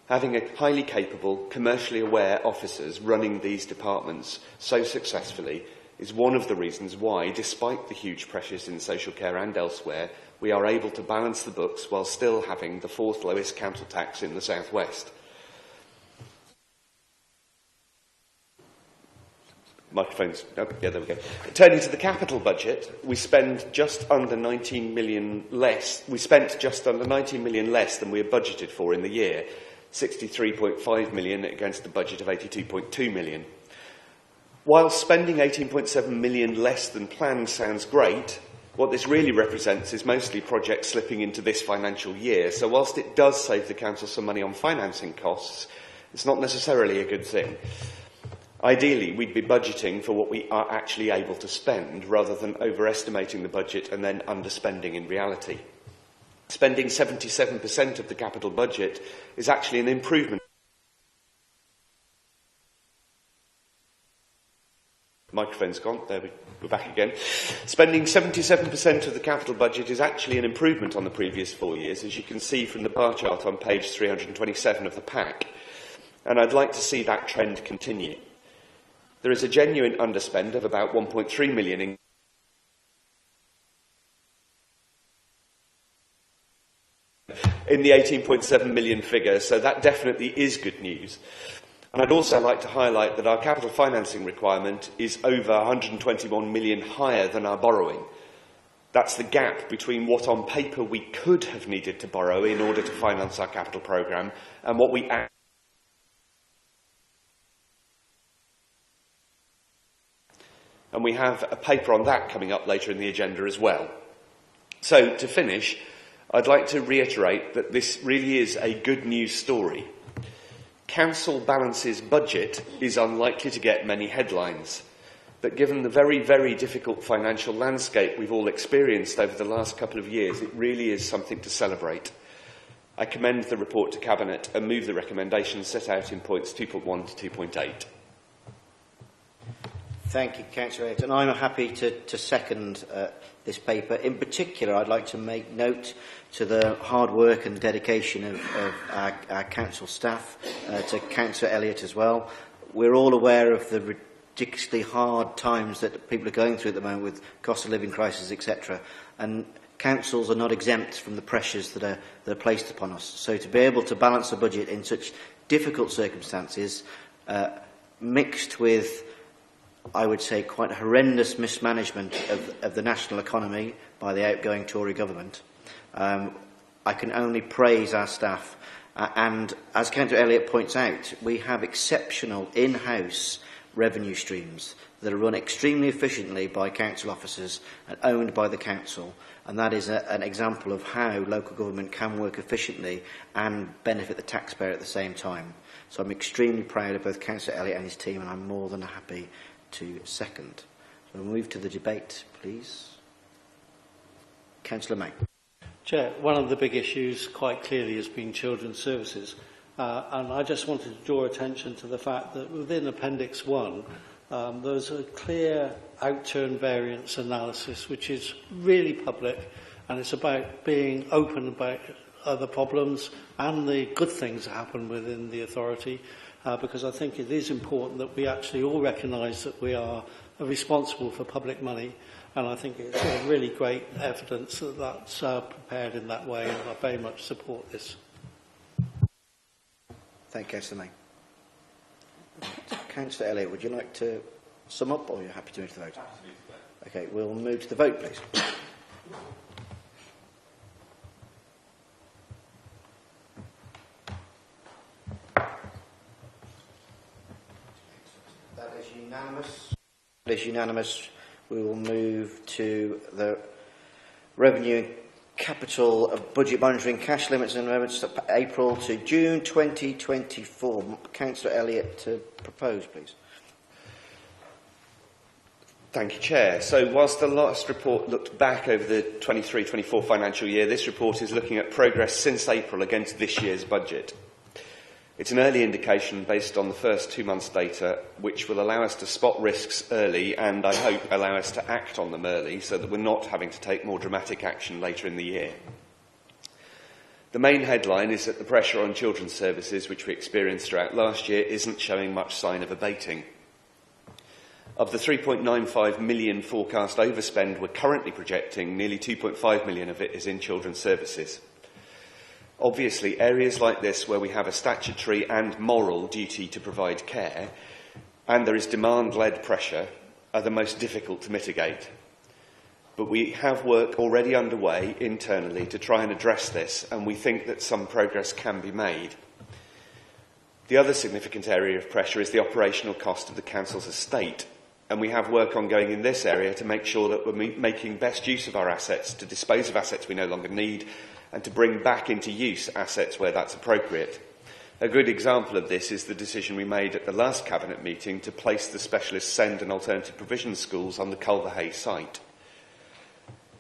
Having a highly capable, commercially aware officers running these departments so successfully is one of the reasons why, despite the huge pressures in social care and elsewhere, we are able to balance the books while still having the 4th lowest council tax in the South West. Microphones. Oh, yeah, there we go. Turning to the capital budget, we spend just under 19 million less. We spent just under 19 million less than we had budgeted for in the year, 63.5 million against a budget of 82.2 million. While spending 18.7 million less than planned sounds great, what this really represents is mostly projects slipping into this financial year. So whilst it does save the council some money on financing costs, it's not necessarily a good thing. Ideally, we'd be budgeting for what we are actually able to spend, rather than overestimating the budget and then underspending in reality. Spending 77% of the capital budget is actually an improvement. Microphone's gone. There we're back again. Spending 77% of the capital budget is actually an improvement on the previous 4 years, as you can see from the bar chart on page 327 of the pack. And I'd like to see that trend continue. There is a genuine underspend of about 1.3 million in the 18.7 million figure, so that definitely is good news. And I'd also like to highlight that our capital financing requirement is over 121 million higher than our borrowing. That's the gap between what on paper we could have needed to borrow in order to finance our capital programme and what we actually. And we have a paper on that coming up later in the agenda as well. So, to finish, I'd like to reiterate that this really is a good news story. Council Balance's budget is unlikely to get many headlines, but given the very, very difficult financial landscape we've all experienced over the last couple of years, it really is something to celebrate. I commend the report to Cabinet and move the recommendations set out in points 2.1 to 2.8. Thank you, Councillor Elliott. And I'm happy to second this paper. In particular, I'd like to make note to the hard work and dedication of our council staff, to Councillor Elliott as well. We're all aware of the ridiculously hard times that people are going through at the moment with cost of living crisis, etc. And councils are not exempt from the pressures that are placed upon us. So to be able to balance the budget in such difficult circumstances, mixed with, I would say, quite horrendous mismanagement of the national economy by the outgoing Tory government, I can only praise our staff. And as Councillor Elliott points out, we have exceptional in-house revenue streams that are run extremely efficiently by council officers and owned by the council. And that is an example of how local government can work efficiently and benefit the taxpayer at the same time. So I'm extremely proud of both Councillor Elliott and his team, and I'm more than happy to second. So we'll move to the debate, please. Councillor May. Chair, one of the big issues quite clearly has been children's services. And I just wanted to draw attention to the fact that within Appendix 1, there's a clear outturn variance analysis, which is really public, and it's about being open about other problems and the good things that happen within the authority, because I think it is important that we actually all recognise that we are responsible for public money, and I think it's really great evidence that that's prepared in that way, and I very much support this. Thank you, Councillor May. Councillor Elliott, would you like to sum up, or are you happy to move to the vote? Okay, we'll move to the vote, please. That is unanimous. That is unanimous. We will move to the revenue and capital budget monitoring cash limits and amendments April to June 2024. Councillor Elliott to propose, please. Thank you, Chair. So whilst the last report looked back over the 23-24 financial year, this report is looking at progress since April against this year's budget. It's an early indication based on the first 2 months' data, which will allow us to spot risks early and, I hope, allow us to act on them early so that we're not having to take more dramatic action later in the year. The main headline is that the pressure on children's services, which we experienced throughout last year, isn't showing much sign of abating. Of the 3.95 million forecast overspend we're currently projecting, nearly 2.5 million of it is in children's services. Obviously, areas like this where we have a statutory and moral duty to provide care, and there is demand-led pressure, are the most difficult to mitigate. But we have work already underway internally to try and address this, and we think that some progress can be made. The other significant area of pressure is the operational cost of the council's estate, and we have work ongoing in this area to make sure that we're making best use of our assets, to dispose of assets we no longer need, and to bring back into use assets where that's appropriate. A good example of this is the decision we made at the last Cabinet meeting to place the specialist SEND and alternative provision schools on the Culverhay site.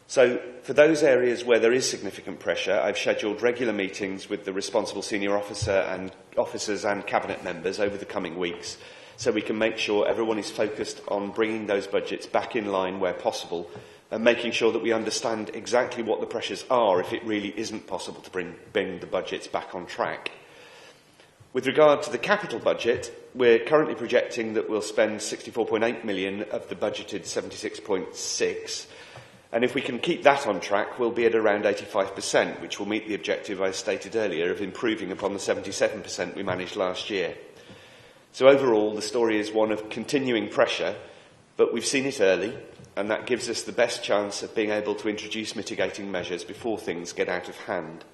So, for those areas where there is significant pressure, I've scheduled regular meetings with the responsible senior officers and Cabinet members over the coming weeks, so we can make sure everyone is focused on bringing those budgets back in line where possible, and making sure that we understand exactly what the pressures are if it really isn't possible to bring the budgets back on track. With regard to the capital budget, we're currently projecting that we'll spend 64.8 million of the budgeted 76.6, and if we can keep that on track, we'll be at around 85%, which will meet the objective I stated earlier of improving upon the 77% we managed last year. So overall, the story is one of continuing pressure, but we've seen it early, and that gives us the best chance of being able to introduce mitigating measures before things get out of hand.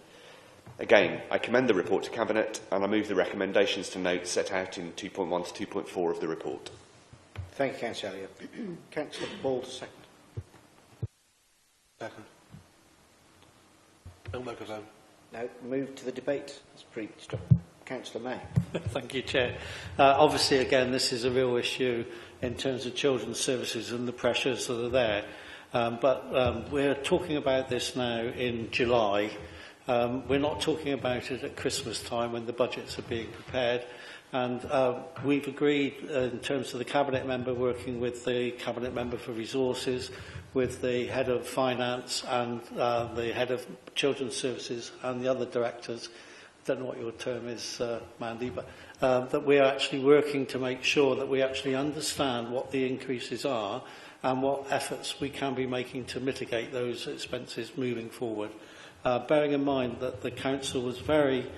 Again, I commend the report to Cabinet, and I move the recommendations to note set out in 2.1 to 2.4 of the report. Thank you, Councillor Elliott. Councillor Ball, second. Second. Don't make a vote. No, move to the debate. That's pre-stop. Councillor May. Thank you, Chair. Obviously, again, this is a real issue in terms of children's services and the pressures that are there. But we're talking about this now in July. We're not talking about it at Christmas time when the budgets are being prepared. And we've agreed in terms of the Cabinet member working with the Cabinet member for resources, with the head of finance and the head of children's services and the other directors. I don't know what your term is, Mandy, but that we are actually working to make sure that we actually understand what the increases are and what efforts we can be making to mitigate those expenses moving forward. Bearing in mind that the Council was very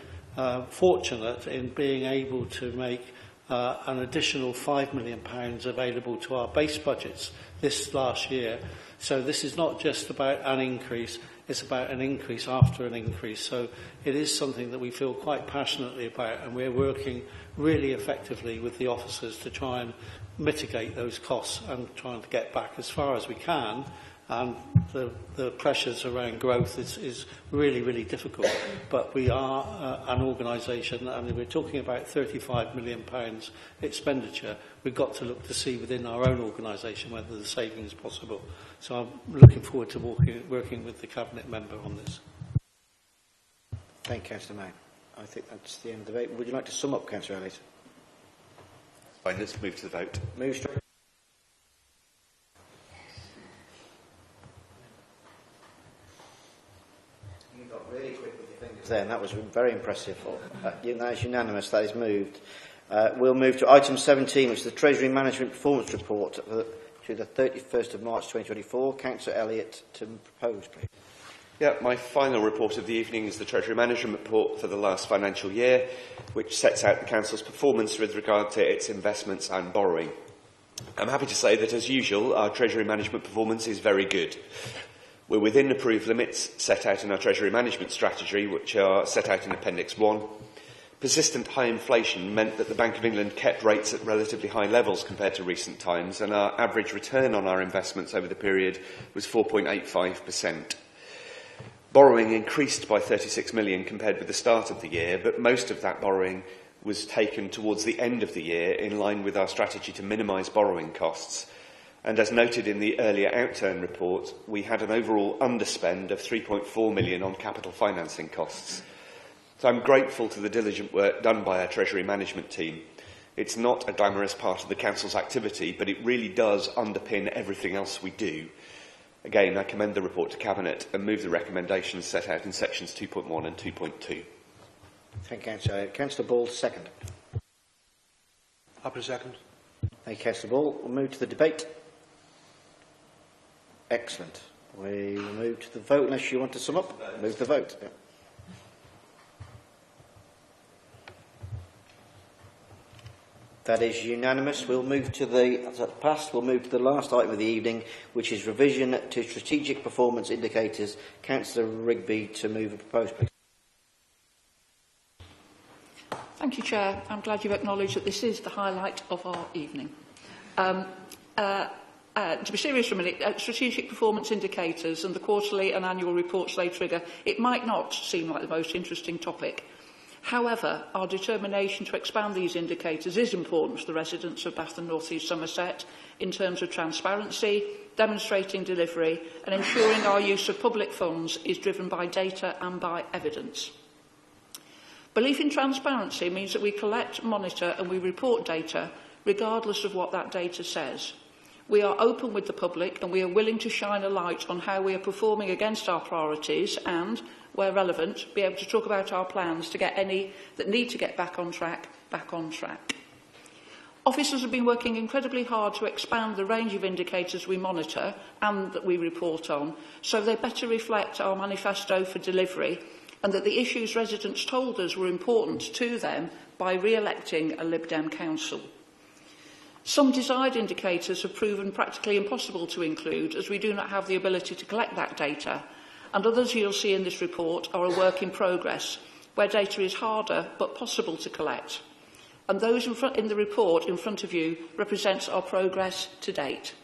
fortunate in being able to make an additional £5 million available to our base budgets this last year. So this is not just about an increase, it's about an increase after an increase. So it is something that we feel quite passionately about, and we're working really effectively with the officers to try and mitigate those costs and trying to get back as far as we can. And the pressures around growth is really, really difficult. But we are an organisation, and we're talking about £35 million expenditure. We've got to look to see within our own organisation whether the saving is possible. So I'm looking forward to working with the Cabinet member on this. Thank you, Councillor May. I think that's the end of the debate. Would you like to sum up, Councillor Elliott? Fine, let's move to the vote. Move straight. You got really quick with your fingers there, and that was very impressive. That is unanimous. That is moved. We'll move to item 17, which is the Treasury Management Performance Report to the 31st of March 2024. Councillor Elliott to propose, please. Yeah, my final report of the evening is the Treasury Management Report for the last financial year, which sets out the Council's performance with regard to its investments and borrowing. I'm happy to say that, as usual, our Treasury Management performance is very good. We're within approved limits set out in our Treasury Management Strategy, which are set out in Appendix 1. Persistent high inflation meant that the Bank of England kept rates at relatively high levels compared to recent times, and our average return on our investments over the period was 4.85%. Borrowing increased by 36 million compared with the start of the year, but most of that borrowing was taken towards the end of the year in line with our strategy to minimise borrowing costs. And as noted in the earlier outturn report, we had an overall underspend of 3.4 million on capital financing costs. So I'm grateful to the diligent work done by our Treasury Management team. It's not a glamorous part of the Council's activity, but it really does underpin everything else we do. Again, I commend the report to Cabinet and move the recommendations set out in sections 2.1 and 2.2. Thank you, Councillor. Councillor Ball, second. Happy to second. Thank you, Councillor Ball. We'll move to the debate. Excellent. We will move to the vote unless you want to sum up. Move the vote. Yeah. That is unanimous. We'll move to that's passed. We'll move to the last item of the evening, which is revision to strategic performance indicators. Councillor Rigby to move a proposal, please. Thank you, Chair. I'm glad you've acknowledged that this is the highlight of our evening. To be serious for a minute, strategic performance indicators and the quarterly and annual reports they trigger, it might not seem like the most interesting topic. However, our determination to expand these indicators is important to the residents of Bath and North East Somerset in terms of transparency, demonstrating delivery and ensuring our use of public funds is driven by data and by evidence. Belief in transparency means that we collect, monitor and we report data regardless of what that data says. We are open with the public and we are willing to shine a light on how we are performing against our priorities and, where relevant, be able to talk about our plans to get any that need to get back on track, back on track. Officers have been working incredibly hard to expand the range of indicators we monitor and that we report on, so they better reflect our manifesto for delivery and that the issues residents told us were important to them by re-electing a Lib Dem council. Some desired indicators have proven practically impossible to include as we do not have the ability to collect that data, and others you'll see in this report are a work in progress, where data is harder but possible to collect. And those in the report in front of you represents our progress to date.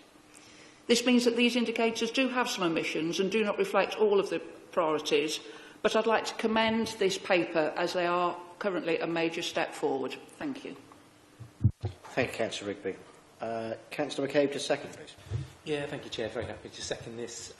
This means that these indicators do have some omissions and do not reflect all of the priorities, but I'd like to commend this paper as they are currently a major step forward. Thank you. Thank you, Councillor Rigby. Councillor McCabe to second, please. Yeah, thank you, Chair. Very happy to second this.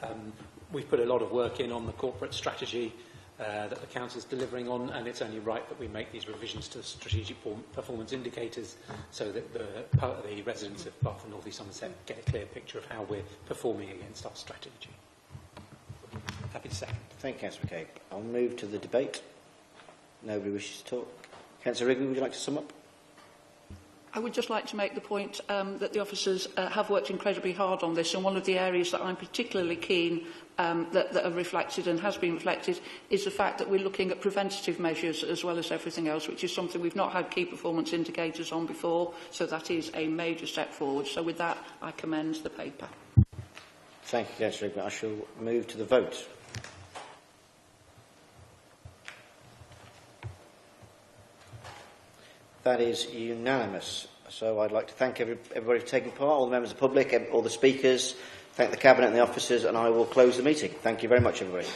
We've put a lot of work in on the corporate strategy that the Council's delivering on, and it's only right that we make these revisions to strategic performance indicators so that the residents of Bath and North East Somerset get a clear picture of how we're performing against our strategy. Happy to second. Thank you, Councillor McCabe. I'll move to the debate. Nobody wishes to talk. Councillor Rigby, would you like to sum up? I would just like to make the point that the officers have worked incredibly hard on this, and one of the areas that I'm particularly keen that are reflected and has been reflected is the fact that we're looking at preventative measures as well as everything else, which is something we've not had key performance indicators on before, so that is a major step forward. So with that, I commend the paper. Thank you, Councillor Rigby. I shall move to the vote. That is unanimous. So I'd like to thank everybody for taking part, all the members of the public, all the speakers, thank the Cabinet and the officers, and I will close the meeting. Thank you very much, everybody.